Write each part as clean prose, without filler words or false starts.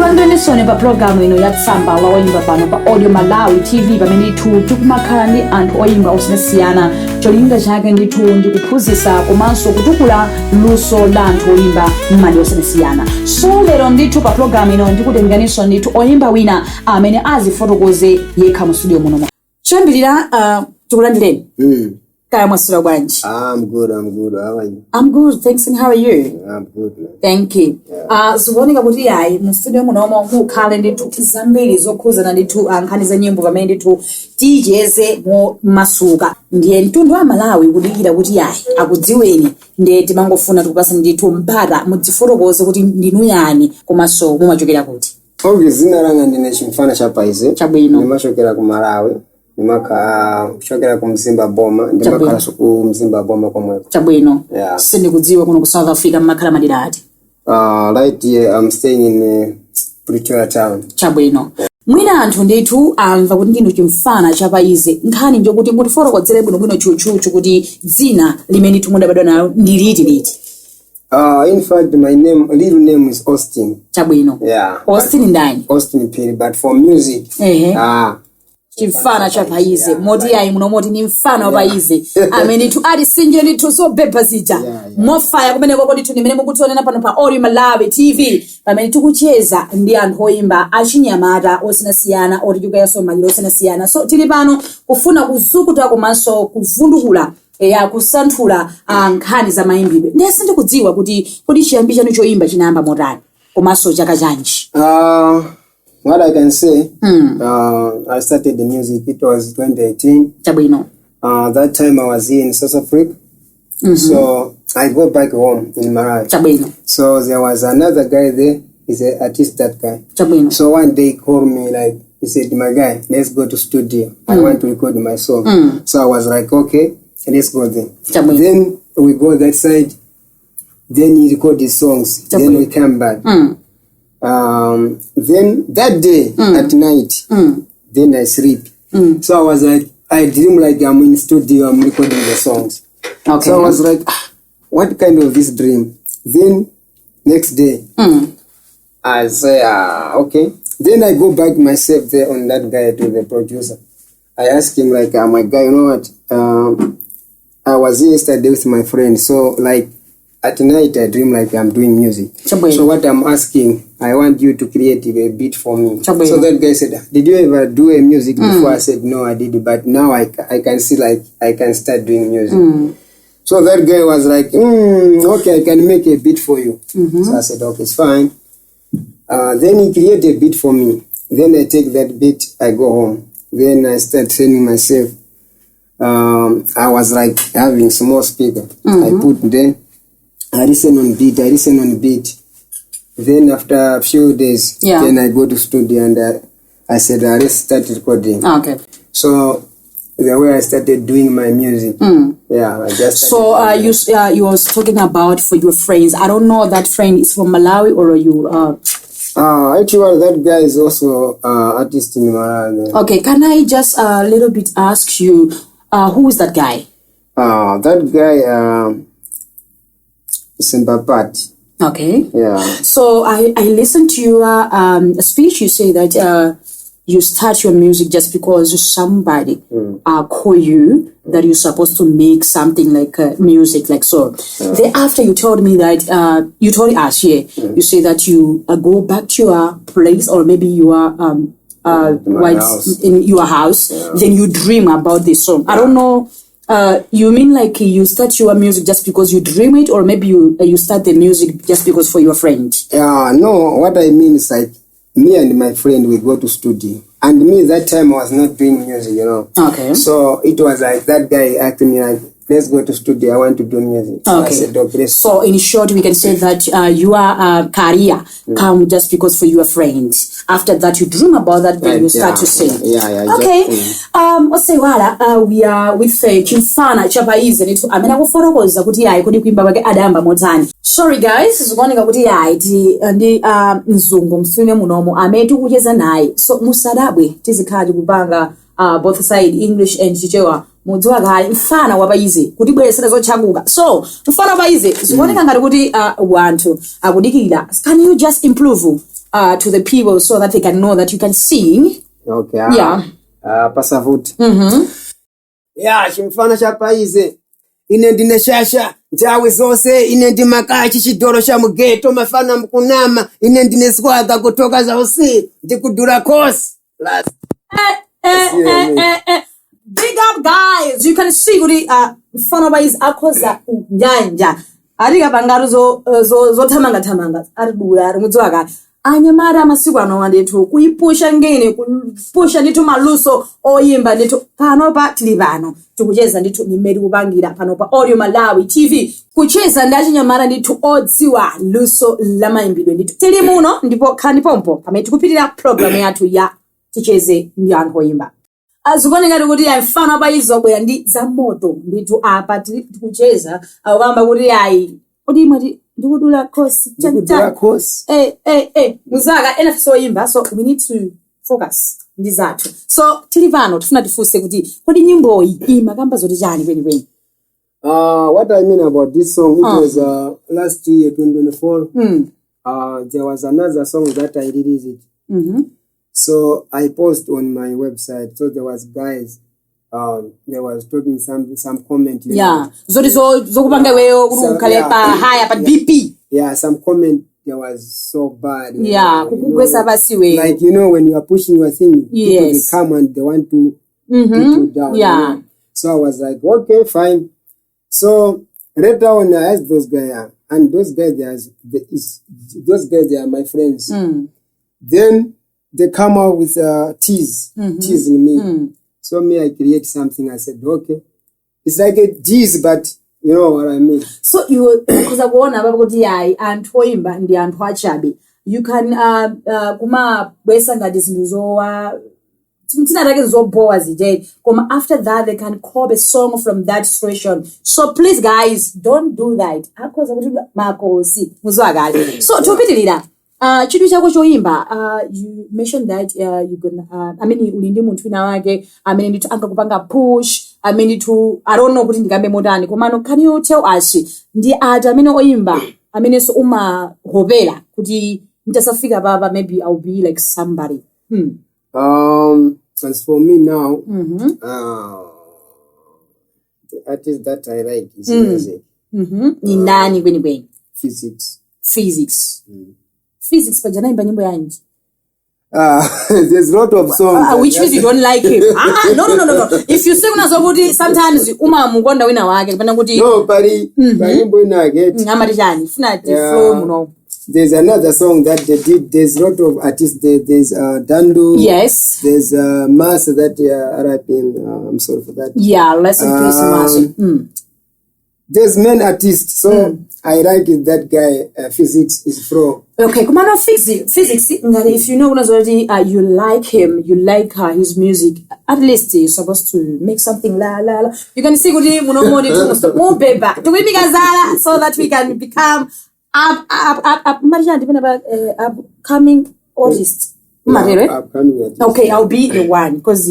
Ndikulandirisoni pa programu ino ya Tsamba wa oyimba pano pa AudioMalawi TV pamene tikumakhala ndi anthu oyimba osiyanasiyana. Cholinga chake ndithu ndikuphunzitsa komanso kutukula luso la anthu oyimba m'malo osiyanasiyana. So lero ndithu pa programu ino ndikutenganiswa ndithu oyimba wina amene azifotokoze yekha mu studio muno. Choyambirira tikulandireni. Kaya mwasula bwanji? I'm good. How are you? I'm good, thanks. And how are you? I'm good, man. Thank you. Zikuoneka kuti yayi mu studio muno mukhale ndithu zambiri zokhuzana ndithu nkhani za nyimbo pamene ndithu tijeze mu masuka. Ndiye mtundu wa Malawi kudikira kuti yayi akudziweni ndiye timangofuna tikupasa ndithu mpata mudzifotokoze kuti ndinu yani komanso mumachokera kuti. Okay, zina langa ndine chimfana chapaize. Chabwino. Nimachokera ku Malawi. Kuchokera ku Mzimba Boma. Ndimakhala ku Mzimba Boma komweko. Chabwino. Yeah. Sindikudziwa kuno ku South Africa mmakhala madera ati. Right here I'm staying in Pretoria town. Chabwino. Mwina anthu ndithu amva kuti ndinu chimfana chapaize. Nkhani nje kuti mutifotokozere bwino chuchu kuti dzina limene timudabadwa nalo ndi liti. In fact my real name is Austin. Chabwino. Yeah. Austin ndani? Austin Piri, but for music. Chimfana chapaize moti yayi muno moti ni mfana wapaize amene tu ali sinje ndithu so beba zija mofaya kumene koko ndithu nimene mukutionera pano pa AudioMalawi TV pamene tikucheza ndi anthu oyimba achinyamata osiyanasiyana otichukayaso maliro osiyanasiyana. So tili pano kufuna kuzukuta komanso kuvundukula kusanthula nkhani za mayimbidwe. Ndiye sindikudziwa kuti chiyambi chanu choyimba chinayamba motani komanso chaka chanji. What I can say, I started the music, it was 2018. Chabwino. That time I was here in South Africa. So I go back home in Malawi. Chabwino. So there was another guy there, he's an artist, that guy. Chabwino. So one day he called me, like, he said, my guy, let's go to studio. I want to record my song. So I was like, okay, let's go there. Chabwino. Then we go that side, then he record his songs, Chabwino. then we come back. Then that day at night, then I sleep. So I was like, I dream like I'm in studio, I'm recording the songs. Okay. So I was like, what kind of this dream? Then next day, I say, okay. Then I go back myself there on that guy to the producer. I asked him like, my guy, you know what? I was here yesterday with my friend. So like, at night I dream like I'm doing music. Chabwino. So what I'm asking, I want you to create a beat for me. Chabwino. So that guy said, did you ever do a music before? I said, no, I did, but now I can see like I can start doing music. So that guy was like, okay, I can make a beat for you. So I said, okay, it's fine. Then he created a beat for me. Then I take that beat, I go home. Then I start training myself. I was like having small speaker. I put there. I listen on beat. Then after a few days, then I go to studio and I said, let's start recording. Okay. So the way I started doing my music, I just. So you was talking about for your friends. I don't know that friend is from Malawi or you. Actually, that guy is also artist in Malawi. Okay, can I just a little bit ask you, who is that guy? That guy. Simbapat. Okay. Yeah. So I listened to your speech. You say that you start your music just because somebody call you that you're supposed to make something like music like so. Then after you told me that you told us you say that you go back to your place or maybe you are in your house. Then you dream about this song. I don't know. You mean like you start your music just because you dream it, or maybe you start the music just because for your friend? No, what I mean is like me and my friend, we go to studio. And me that time I was not doing music, you know. Okay. So it was like that guy asked me like, let's go to studio, I want to do music. So okay. I said, okay. So in short, we can say that your career come just because for your friends. After that, you dream about that, then you start to sing. Okay. Let's say we are with chimfana chapaize nitu amena kuforokoza kuti yayi kodi kuimba kwake adayamba motani. Sorry guys, zikuoneka kuti yayi ndi mzungu msune munomo ametu kucheza naye. So musadabwe tizikhaji kupanga both side English and Chichewa. Mudziwa kale mfana wapaize kuti bwelesera zochakuka. So mfana wapaize zikuoneka ngati kuti wanthu akudikira. Can you just improve to the people so that they can know that you can sing. Okay. Yeah. Pasavuti. Yeah, chimfana cha paize. Ine ndine shasha, ntawe zose, ine ndimaka chichidoro cha mugeto, mafana mkunama, ine ndine swaga kutoka za usi, ndikudura kosi. Last. Big up, guys. You can see kuti mfana is akoza unyanja. Arika bangaru zo tamanga aribura arimudziwa kale. Anyamara amasiku anowandetu kuipusha ngene kupusha nditu maluso oyimba nditu panopa tili pano tikucheza nditu nimeri kupangira panopa AudioMalawi TV kucheza ndachinyamara nditu odziwa luso la maimbidwe nditu tili muno ndipo khani pompo pamene tikupitira program yathu ya ticheze ndi anthu oyimba. Azikuoneka kuti mfano pa izobwera ndi za moto nditu apa tikucheza akamba kuti ayi kodi mwati ndikudula kosi muzaka ena tisoyimba, so we need to focus ndi zathu. So tili pano tifuna tifunse kuti kodi nyimboyi imakamba zoti chani kwenikweni? What I mean about this song, it was last year 2024. There was another song that I released it. So I post on my website. So there was guys, they was talking some comment. Yeah. Zoti zokupanga weyo ukale pa higher pa BP. Yeah, some comment there was so bad. Yeah, kukwesa basi weyo. Like when you are pushing your thing, people they come and they want to put you down. Yeah. So I was like, okay, fine. So later on I asked those guys, and those guys they are my friends. Then they come out with teasing me. So I create something. I said, okay. It's like a tease, but you know what I mean. So because I want to and Toimba and the Antwachabi. You can kuma wesanga disinduzoa after that they can call a song from that situation. So please guys, don't do that. So topitilira chitu chako choimba, you mentioned that you gonna ulindi munthu wina wake amene nditu angakupanga push amene tu I don't know kuti ndikambe modani komano can you tell us ndi ati amene oimba amene so umahopera kuti nditasafika baba maybe I'll be like somebody? As for me now, the artist that I like is music. Ni nani kweni? Physics. Physics pajana imba nyimbo yanji. There's a lot of songs. Which means you don't like him. No. If you sing unazokuti sometimes mukonda wina wake kapena kuti no, pari nyimbo ina get. Ngamatijani funa flow muno. There's another song that they did. There's a lot of artists. There's Dando. Yes. There's Mas that RIP. I'm sorry for that. Yeah, less in Christmas. There's many artists. So I like it. That guy, Physics is pro. Okay, come on, physics. If you know you like him, you like his music. At least you're supposed to make something la. You can see good more paper to we so that we can become upcoming artist. Okay, I'll be the one because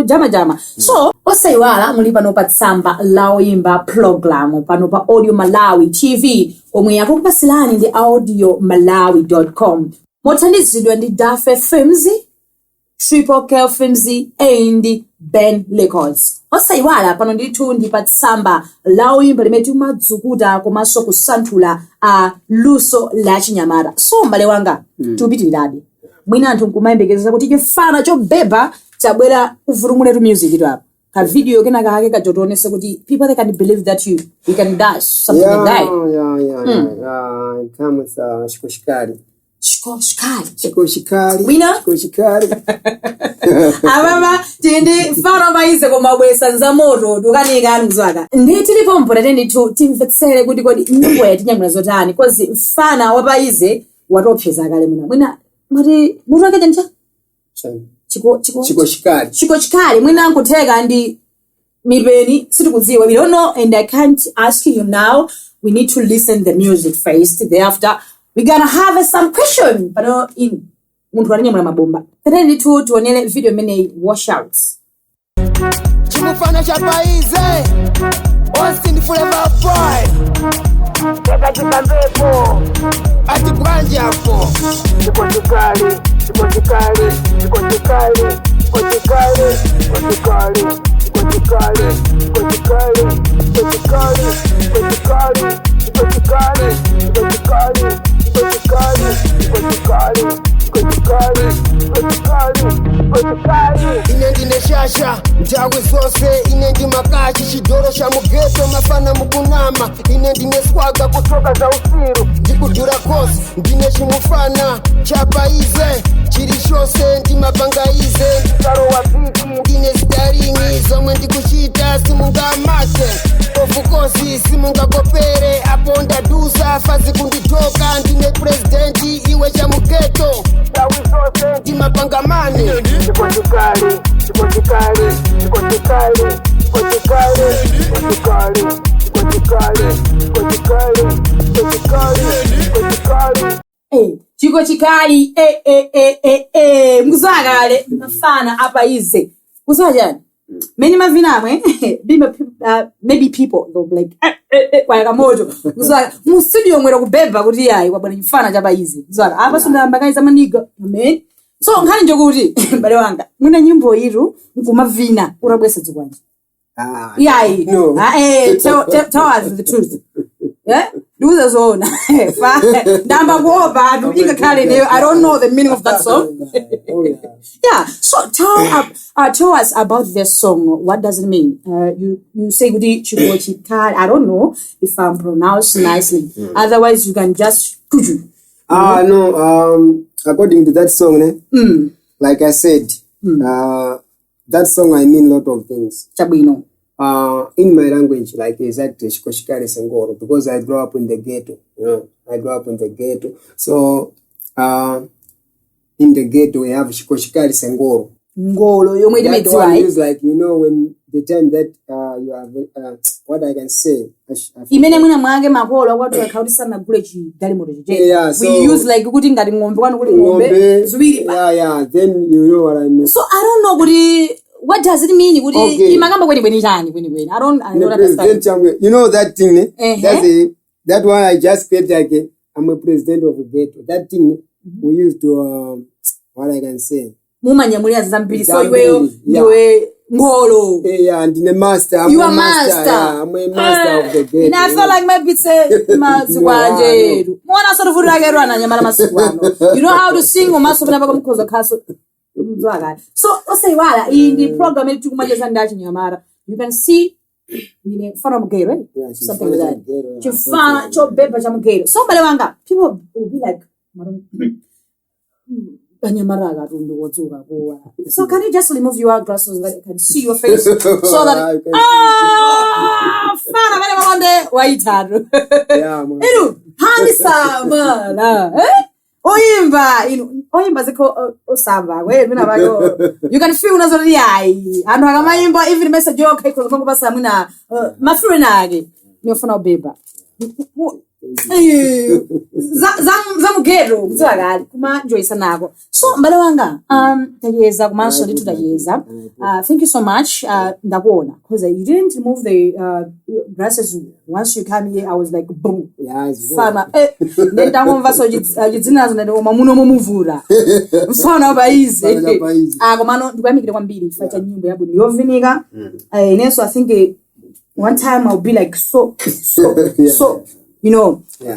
jama. So, osaiwala muli pano pa Tsamba laoimba program pano pa AudioMalawi TV omwe yakupasilani ndi AudioMalawi.com. Mothandizidwa ndi Dafe Films, Triple K Films and Ben Records. Osaiwala pano ndithu ndi pa Tsamba laoimba limene madzukuta komanso kusanthula luso la chinyamata. So mbale wanga tupitirirabe. Mwina anthu nkumayembekeza kuti chifana chobeba chabwera uvurumule tu music itu apa. Ka video kena kahake kajotonese kuti people they can believe that you can dash something like that. Yeah. Come with shikoshikari. Shikoshikari. Wina? Shikoshikari. Ababa tindi faro baize koma bwesa nzamoto tukanika anuzaka. Nditili pompo tatendi tu timvetsere kuti kodi nyimbo yatinyamula zotani because mfana wabaize watopyeza kale mwina. Mari mutu wake jancha? Chikoshikari. Mwina nkutega ndi mibeni situkuziwa. We don't know and I can't ask you now. We need to listen the music first. Thereafter, we're gonna have some question. But in muntu wanyamula mabomba. Tene tu tuonele video mene washouts. Chimfana cha paize. Austin forever boy. Yakachika mbepo ati bwanji hapo Chikochikali ine ndine shasha ntawe zose ine ndi makashi chidoro cha mugeto mafana mukunama ine ndine swaga kutoka za usiru ndikudura kosi ndine chimufana chapaize chiri chose ndimapangaize Ndikaro wa viti ndine zidaringi zomwe ndikuchita simungamase ofukosi simungakopere apo ndadusa fazi kunditoka ndine presidenti iwe cha mugeto Tawi zose ndimapangamane Chikochikali Chiko chikali mkuzakale mafana apa ize kuzwajani many mavinamwe maybe people they'll be like kwa moto kuzwaka mu studio mwera kubeba kuti yayi kwabwana chifana chapa ize kuzwaka apa sundamba kaiza maniga amen so nkhani njokuti bale wanga mwina nyimbo iru nkumavina urabwesa dzikwanje yayi no. Tell us the truth. Yeah? Do the zone. Ndamba kuopa atu ingakhale neyo. I don't know the meaning of that song. Oh, yeah. Yeah. So tell us about this song. What does it mean? You say kuti chikochikali. I don't know if I'm pronounced nicely. Otherwise you can just kuju. No, according to that song, like I said, that song I mean a lot of things. Chabwino. In my language, like exactly Shikoshikari Sengoro, because I grew up in the ghetto, I grew up in the ghetto. So, in the ghetto, we have Shikoshikari Sengoro. Ngolo, you made That's one is like, when the time that you have, what I can say. Imene mwina mwange makolo watu wakautisa na kule chigali moto chije. Yeah, so we use like kuti ngati ngombe kwanu kuli ngombe ziwiri pa. Yeah, then you know what I mean. So I don't know kuti what does it mean kuti imagamba kweni chani kweni. I don't understand. You know that thing, that one I just said like I'm a president of a ghetto. That thing we used to what I can say. Mumanyamulia zambiri so iwe ngolo. Yeah, and the master. You are master. Yeah, I'm a master of the ghetto. And I feel like maybe say masikwanje. Mwana sort of urage rwana nyamara masikwano. You know how to sing umaso kuna baka mkozo kaso. So say wala in the program yetu kumajeza ndachi nyamara. You can see fana mugero, right? Yeah, something like that. Chifana chobeba cha mugero. So bale wanga people will be like so can you just remove your glasses so that I can see your face so that fana bale wande waitaro. Inu handsome oyimba ziko osamba we mina bayo you can feel unazori yayi antu akamayimba even message yoka iko zongo basa mwina mafure nage niyofuna ubeba zamugero mzwakali kuma njoyisa nako so mbale wanga tayeza kumanso litu tayeza thank you so much ndakuona because you didn't remove the glasses once you come here I was like boom fana ndangomva so jidzinazo ndende mamuno momuvura mfana baize komano ndikwamikire kwambiri facha nyimbo yabwino yovinika inenso I think one time I'll be like so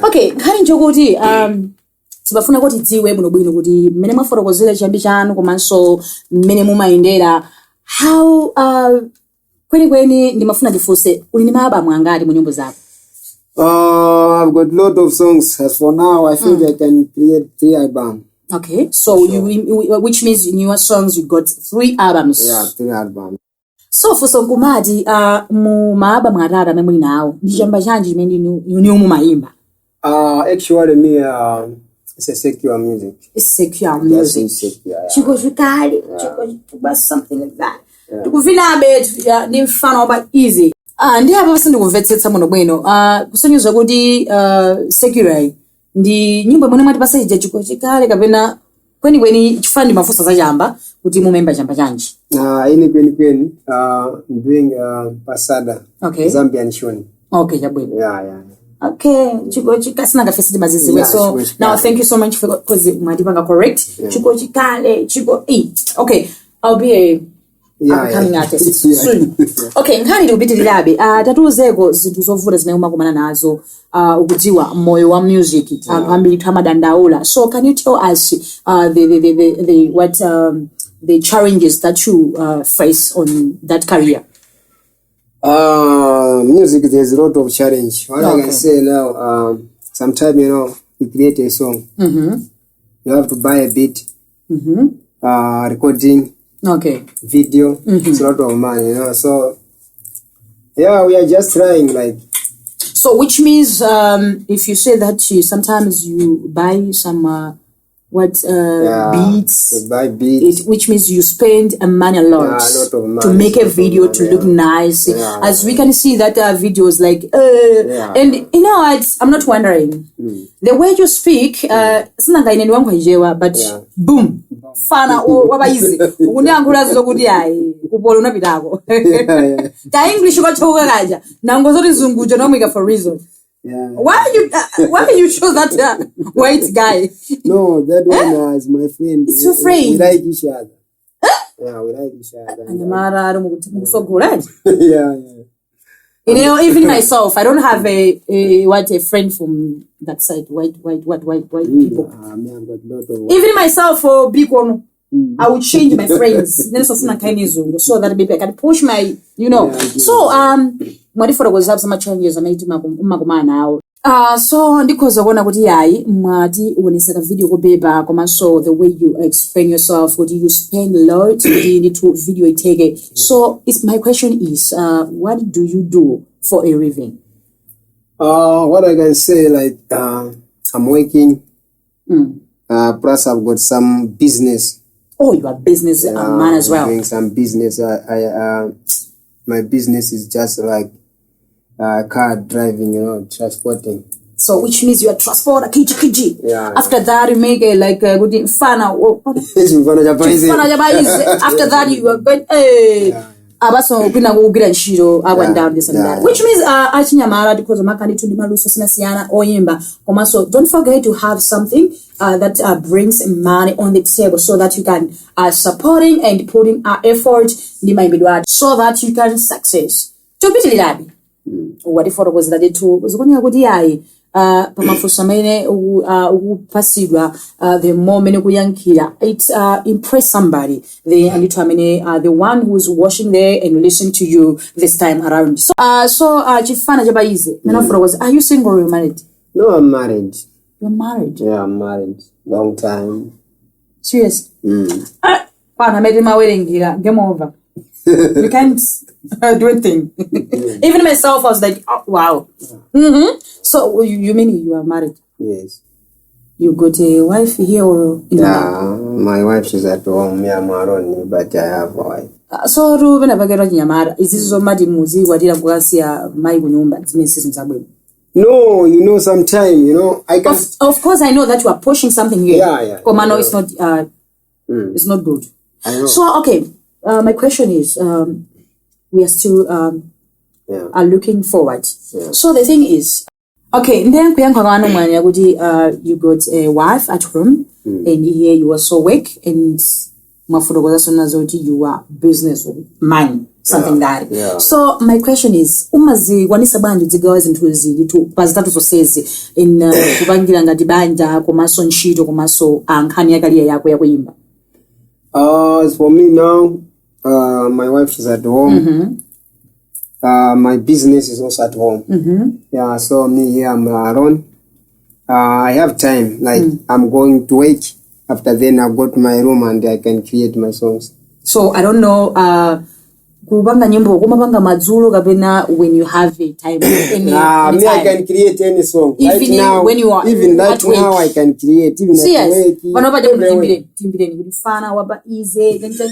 okay khali njokuti sibafuna kuti dziwe bwino kuti mmene mwaforokozera chiyambi chanu komanso mmene mumayendera how kweni ndimafuna ndifunse uli ndi maabamu angati mu nyimbo zako? I've got a lot of songs. As for now, I think I can create 3 albums. Okay, so which means in your songs you got 3 albums. Yeah, 3 albums. So for some kumati mu maabamu atatu memwe nawo ndi chamba chanji chimene ni mumayimba? Actually me it's a secular music. It's secular music. Yes, secular. Chikochikali, chikochikali, something like that. Tukuvinabe ni mfano oba easy. Ndi apa basi ndikumvetsetsa muno bwino. Kusonyeza kuti secular ndi nyimbo imene mwati pasayija chikochikali kapena kweni chifani mafusa za chamba kuti mumemba chamba chanji. Ini kweni doing Pasada. Okay. Zambian Shoni. Okay, chabwino. Yeah. Okay, chiko chikasina kafesiti maziziwe. So now thank you so much for because madipanga correct. Chiko chikale, chiko okay, I'll be a coming artist soon. Okay, nkhani ndikupitirirabe. Tatuzeko zinthu zovuta zimene umakumana nazo ukudziwa moyo wa music ambiri tamadandaula. So can you tell us the challenges that you face on that career? Music, there's a lot of challenge. What I can say now, sometimes, you create a song. You have to buy a beat, recording, video. It's a lot of money, So, yeah, we are just trying, like. So, which means if you say that sometimes you buy some beats, buy beats, which means you spend money a lot of money, to make a video to look nice. As we can see that videos like and you know what, I'm not wondering the way you speak but boom fana waba easy unyankhula zokuthi hayi kubola unapitako ka English kwachoka kaja nango zoti zungujo nomika for reason. Why you chose that white guy? No, that one is my friend. It's your friend. We like each other. Yeah, we like each other. Yeah. You know, even myself, I don't have a friend from that side. White people. Even myself, for big one, I would change my friends. So that maybe I can push my, So mwadi for was have some challenges ameti magoma now. So ndikoza kuona kuti yayi mwadi uoneseka video kubeba koma so the way you explain yourself, would you spend a lot to video take. So my question is what do you do for a living? What I can say, like I'm working, plus I've got some business. Oh, you are business man as well. Doing some business. My business is just like car driving, transporting. So which means you are transporter kiji. Yeah. After that you make a like a good chimfana. After that you are going abaso kwina kugira nshiro up and down this and that. Which means achinyamara because makandi tundi maluso sinasiyana oyimba. So don't forget to have something that brings money on the table so that you can supporting and putting effort so that you can success. Tupitililabi. What if was that to was going to yayi pamafusamene pasigwa the more many kuyankira it impress somebody the one who's watching there and listen to you this time around. So chifana jabaize was, are you single or married? No, I'm married. You're married? Yeah, I'm married. Long time. Serious? I made my wedding here. Game over. You can't do a thing. Even myself, I was like, oh, wow. So you mean you are married? Yes. You got a wife here or in my wife is at home. Me, I'm alone, but I have a wife. So Ruben abagera nyamara is this so madi muzi wadira kugasia mai kunyumba zimesisi msabwe. No, sometime, I can. Of course, I know that you are pushing something here. Yeah. Komano, it's not. It's not good. I know. So okay, my question is, we are still are looking forward. Yeah. So the thing is, okay, then you got a wife at home, and here you also work, and you are business man. Something that. Yeah. So my question is, umazi wanisa banju zigawazi ntuzi tu pazitatu sosezi in kubangira ngati banja komaso nshito komaso ankhani yakaliya yako ya kuimba. As for me now, my wife is at home. My business is also at home. Yeah, so me here I'm alone. I have time. Like I'm going to work. After then I go to my room and I can create my songs. So I don't know. Kubanga nyimbo kumabanga madzulo kapena when you have a time any me I can create any song even right now when you are even right now I can create even at work. Vanobade timbireni kuti fana waba easy then so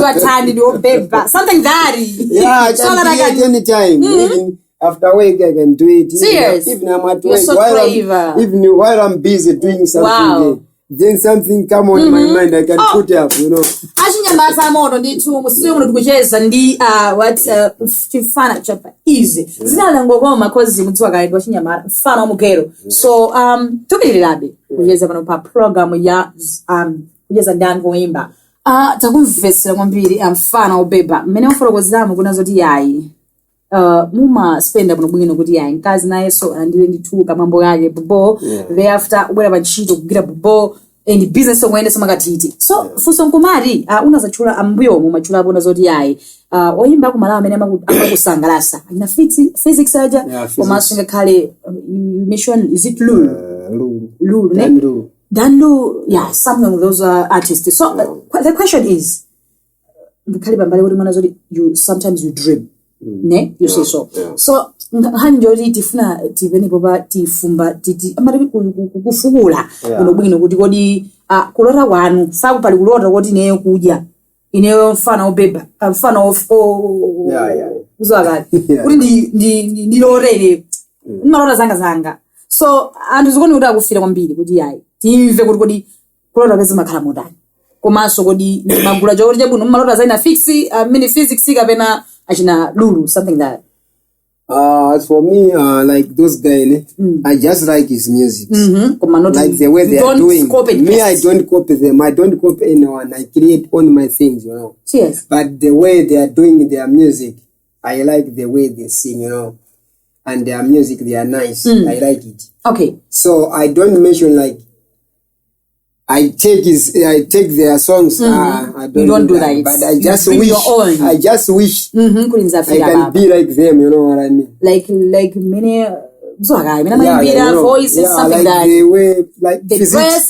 atandi do beba something that yeah I can create anytime even after work I can do it. Serious? Even I'm at You're work so while I'm busy doing something. Wow. then something come on my mind, I can put up, you know. Achinyamata moto ndithu musiwe muno tikucheza ndi chimfana chapa easy zina ngokoma cause mudziwa kale kwa chinyamata mfana mugero so tupilirabe kuyeza pano pa program ya kuyeza ndani kuimba takumvesera kwambiri mfana obeba mmene mforokozamo kuna zoti yayi muma spenda pano bwino kuti yayi nkazi naye so andile ndithuka mambo yake bobo thereafter ubwera pantchito kugira bobo and business omwene somakatiti so fuso nkumari unazachula ambuyo mumachula abona zoti yayi oyimba kumalawa amene amakusangalasa ina physics aja komasinga kale you mention is it Lulu ne Danlu yeah some of those artists so the question is kale bambale uri mana zoti you sometimes you dream ne you say so hanjori tifuna tivene boba tifumba titi amari kufukula kuno bwino kuti kodi kulota wanu saku pali kulota kuti neyo kudya ineyo mfana obeba mfana uzwakala kuti ndilorere malota zanga so andizikoni kuti akufira kwambiri kuti yayi timve kuti kodi kulota pezi makhala motani komanso kodi magula chokoti chabuno malota zaina fix mini physics kapena achina Lulu something that as for me, like those guys, I just like his music. Like the way they are doing. Me, I don't copy them. I don't copy anyone. I create on my things, you know. Yes. But the way they are doing their music, I like the way they sing, you know. And their music, they are nice. I like it. Okay. So I don't mention like I take their songs. I don't do that. But I just wish. I just wish I can be like them. You know what I mean? Like many. Voice is something like that the way, like the physics,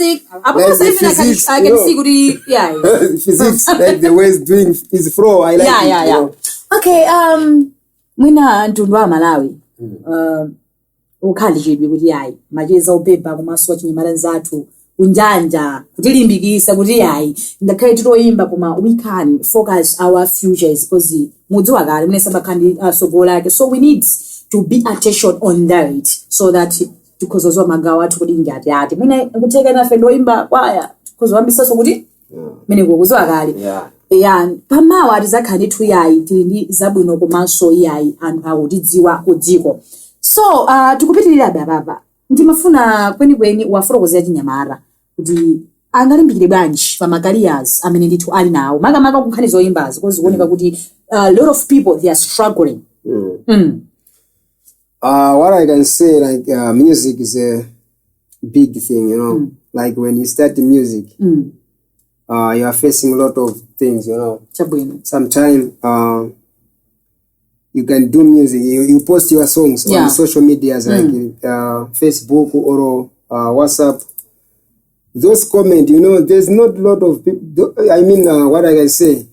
physics, I can see good. Physics, like the way it's doing his flow. I like it. Yeah. You know? Okay. Mwina ntundwa Malawi. Ukhali chidwi kuti yayi macheza ubeba kumaso chinyamala nzathu unjanja kutilimbikisa kuti yayi ngakhale titoyimba koma we can focus our futures because mudziwa kale mune sabakhandi sogola yake so we need to be attention on that so that tikozozwa magawa athu kuti ngati ati mwina kutheka nafe ndoyimba kwaya tikuzowambisa so kuti mene kudziwa kale pamawa atizakhani thu yayi tili ndi zabwino komanso yayi anthu akutidziwa kudziko so tikupitirira baba ndimafuna kwenikweni waforokozera chinyamara kuti angalimbikire bwanji pa careers amene ndithu ali nawo makamaka kunkhani zoyimbazi because kuoneka kuti a lot of people they are struggling. What I can say, like music is a big thing, you know. Like when you start music, you are facing a lot of things, you know. Sometimes you can do music, you post your songs on social medias like Facebook or WhatsApp. Those comments, you know, there's not a lot of people. I mean, what I can say,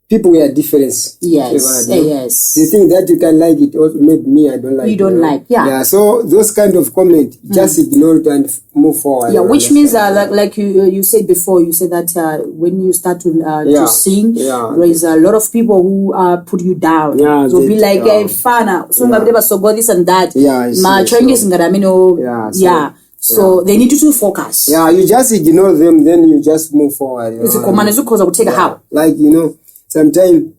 people were different. Yes. They think that you can like it, or maybe me, I don't like it. You don't like, Yeah, so those kind of comments, just ignore it and move forward. Yeah, which means like you said before, you said that when you start to sing, there is a lot of people who put you down. So be like, fana, so this and that. My changes in that, so they need you to focus. Yeah, you just ignore them, then you just move forward. Like, you know, sometimes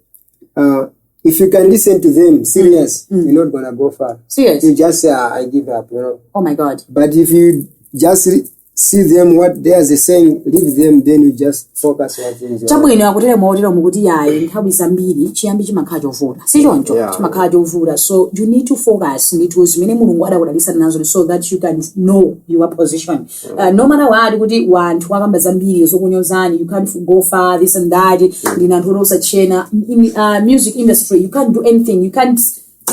if you can listen to them serious, you're not gonna go far. Serious? You just say, I give up, you know. Oh my God. But if you just see them, what they are saying, leave them, then you just focus on things. Chabwino akutera maotero mukuti yayi nthawi zambiri chiyambi chimakhala chovula sichoncho chimakhala chovula so you need to focus ndithu zimene mulungu adakudalisa nazo so that you can know your position. No matter what kuti wanthu akamba zambiri zokunyozani you can't go far this and that ndina anthu osachena in music industry you can't do anything you can't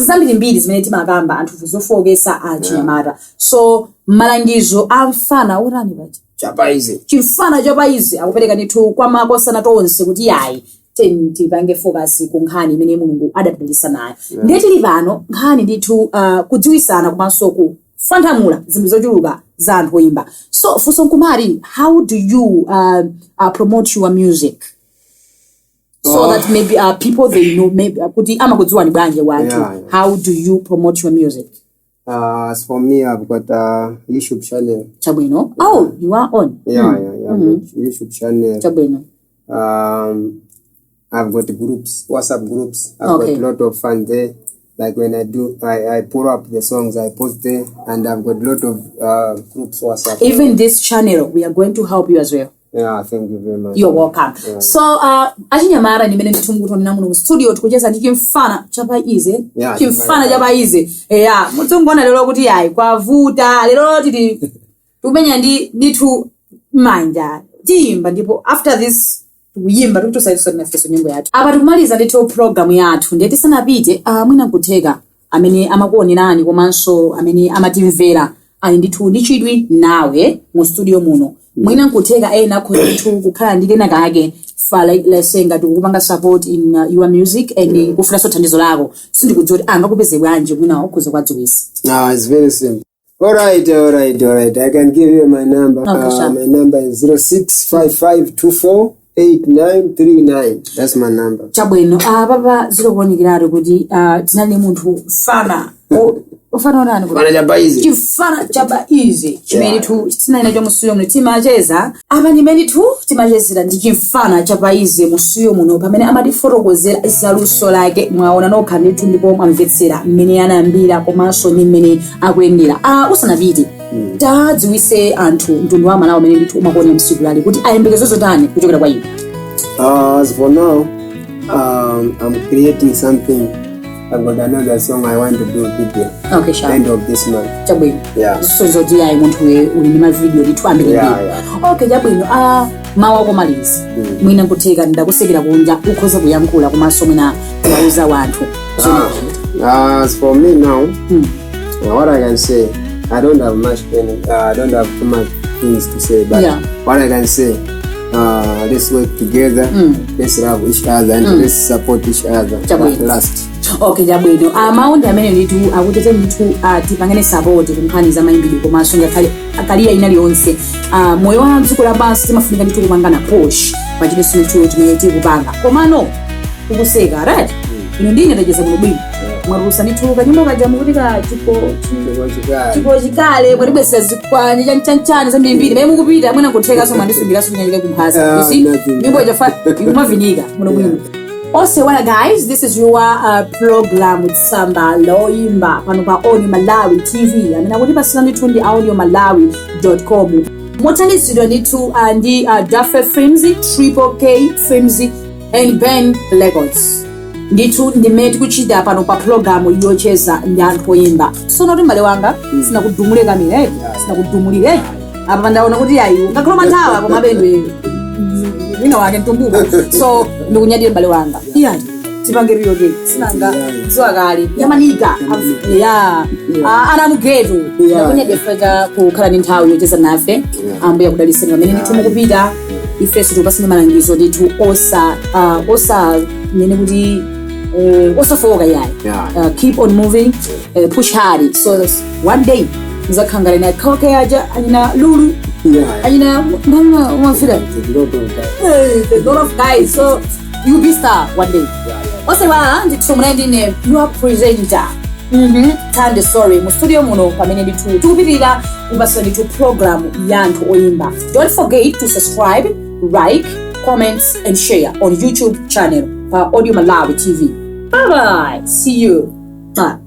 zambiri mbiri zimene timakamba anthu zofokesa achinyamata so malangizo amfana urani bachi chimfana chapaize akupereka ndithu kwa makosana tonse kuti yayi tipange focus kunkhani imene mulungu adadalisa nayo ndetili pano nkhani ndithu kudziwisana komanso kufanthamula zinthu zochuluka za anthu oyimba so funso nkumari how do you promote your music so that maybe people they know maybe kuti amakudziwani bwanji wanthu how do you promote your music? As for me, I've got a YouTube channel. Chabwino. Oh, you are on. Yeah. I've got YouTube channel. Chabwino. I've got groups, WhatsApp groups. I've got a lot of fun there. Like when I pull up the songs, I post there, and I've got a lot of groups WhatsApp. Even this channel, we are going to help you as well. Yeah, thank you very much. You're welcome. Yeah. So, achinyamara nimene nditumbuto ninamuno studio tukucheza ndi chimfana chapa easy. Yeah, chimfana chapa easy. Yeah, mutongona lero kuti yayi kwavuta lero titi tumenya ndi tu manja. Timba ndipo after this tuyimba tukutosayiso na feso nyimbo yathu. Apa tikumaliza ndito program yathu ndeti sanapite mwina nkuteka amene amakuonerani komanso amene amatimvera ali ndithu ndichidwi nawe mu studio muno. Mwina nkuteka ena khontu kukhala ndi kena kake fala lesenga tikupanga support in your music and kufuna so thandizo lako sindikudziwa kuti angakupeze bwanji mwina ukhoza kwadziwisa. It's very simple. All right. I can give you my number. My number is 0655248939. That's my number. Chabwino baba zikuonekera kuti tinali munthu fana ufana nani kuti fana chapa easy chifana chapa easy chimene tu tinali nacho musuyo muno timacheza apa nimene tu timachezera ndi chifana chapa easy musuyo muno pamene amatifotokozera zaluso lake mwaona nokha ndithu ndipo mwamvetsera mmene anayambira komanso mmene akuyendera usanapite tadziwise anthu mtundu wa Malawi amene ndithu umakuonera msiku lali kuti ayembekeze zotani kuchokera kwa iwe. As for now, I'm creating something. I've got another song I want to do a video. Okay, sure. End of this month. Chabwino. Yeah. So zoti ya muntu we ulinima video litu ambiri. Yeah. Okay, chabwino. Mawa komalizi. Mwina nkuteka ndakusekera kunja ukhoza kuyankhula komanso mwina kuwauza wanthu. As for me now, what I can say, I don't have much I don't have too much things to say, but what I can say, let's work together, let's love each other, and let's support each other at last. Okay, chabwino. Maonde amene nditu akutete nditu tipangane support kumphani za mayimbidwe komanso akaliya inali onse. Moyo wa mdziko lapansi timafunika nditu kupangana push pachite sinthu timene kupanga. Komano kukuseka, right? Ino ndine ndacheza muno bwino. Mwarusa nditu kanyumba kajamu kuti ka tipo chikale mwatibwesera zikwanje chanchani zambirimbiri mene mukupita mwina nkuteka so mwandisungiraso kunyanyika kumphasa. You see? Nyimbo ijafa ikumavinika muno bwino. Also, guys, this is your program Tsamba loimba pano pa AudioMalawi TV. Amene kuti pasina nditu ndi AudioMalawi.com. Mothandizidwa nditu ndi Duffer Films, Triple K Films and Ben Records. Nditu ndimene tikuchita pano pa program yocheza ndi anthu oyimba. Sono kuti mbale wanga sinakudumule kamene, sinakudumulire. Apa ndaona kuti ayi ngakhala mathawa koma bendwe wina wake ntumbuka. So ndikunyadira mbale wanga. Iyani tipangiriyo ke sinanga ziwakali yamanika ana mugeto ndikunyadira fika kukhala ndi nthawi yocheza nafe ambuya kudaliseni pamene ndithu mukupita ifeso tupasine malangizo ndithu osa nene kuti osafoka yayi. Keep on moving, push hard, so that one day nzakhangala na khoke aja anyina lulu anyina mama umafira a lot of guys, so you be star one day. Osewa ndithu mnendine your presenter Tande Story mu studio muno pamene ndithu tikupitira kupasa ndithu program ya anthu oyimba. Don't forget to subscribe, like, comments and share on YouTube channel for AudioMalawi TV. Bye bye. See you. Bye.